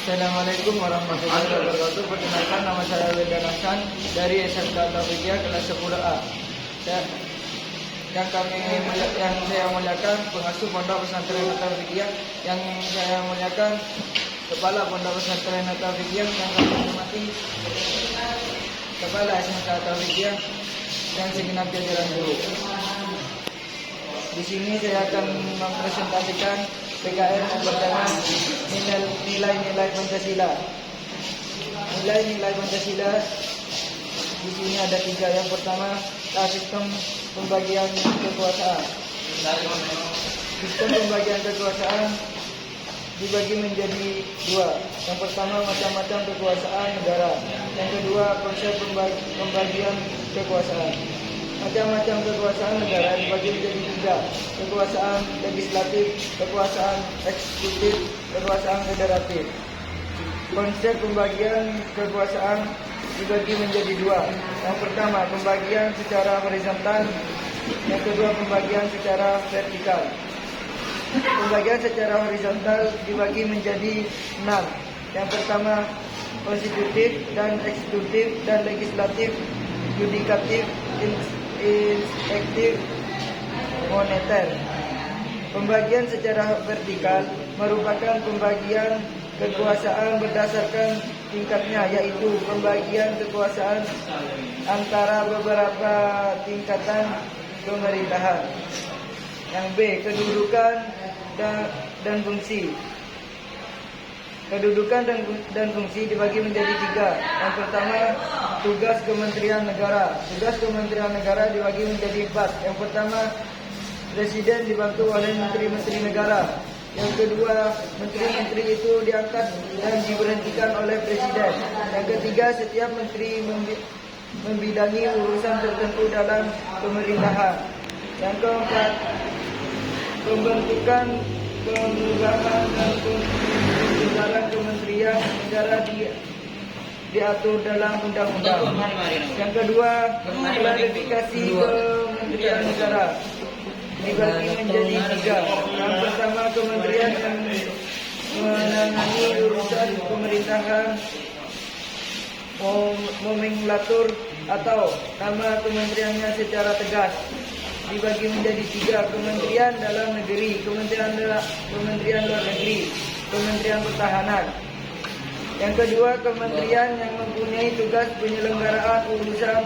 Assalamualaikum warahmatullahi wabarakatuh. Perkenalkan, nama saya Wildan Hasan dari SMK Taufikiyah kelas 10A. Yang saya muliakan pengasuh Pondok Pesantren Taufikiyah, yang saya muliakan Kepala Pondok Pesantren Taufikiyah, yang kami hormati Kepala SMK Taufikiyah, yang segenap jajaran guru. Di sini saya akan mempresentasikan PKN yang pertama, nilai-nilai Pancasila. Nilai-nilai Pancasila di sini ada 3. Yang pertama, sistem pembagian kekuasaan. Sistem pembagian kekuasaan dibagi menjadi 2. Yang pertama, macam-macam kekuasaan negara. Yang kedua, konsep pembagian kekuasaan. Macam-macam kekuasaan negara dibagi menjadi 3. Kekuasaan legislatif, kekuasaan eksekutif, kekuasaan federatif. Konsep pembagian kekuasaan dibagi menjadi 2. Yang pertama, pembagian secara horizontal. Yang kedua, pembagian secara vertikal. Pembagian secara horizontal dibagi menjadi 6. Yang pertama, konstitutif dan eksekutif dan legislatif, yudikatif, inspektif, moneter. Pembagian secara vertikal merupakan pembagian kekuasaan berdasarkan tingkatnya, yaitu pembagian kekuasaan antara beberapa tingkatan pemerintahan. Yang B, kedudukan dan fungsi. Kedudukan dan fungsi dibagi menjadi 3. Yang pertama, tugas Kementerian Negara. Tugas Kementerian Negara dibagi menjadi 4. Yang pertama, Presiden dibantu oleh menteri-menteri negara. Yang kedua, menteri-menteri itu diangkat dan diberhentikan oleh Presiden. Yang ketiga, setiap menteri membidangi urusan tertentu dalam pemerintahan. Yang keempat, pembentukan, pemugahan dan pembesaran kementerian negara diatur dalam undang-undang. Yang kedua, klarifikasi kementerian negara dibagi menjadi 3. Yang pertama, kementerian yang menangani urusan pemerintahan, nomenklatur atau nama kementeriannya secara tegas, dibagi menjadi 3. Kementerian Dalam Negeri, Kementerian Luar Negeri, Kementerian Pertahanan. Yang kedua, kementerian yang mempunyai tugas penyelenggaraan urusan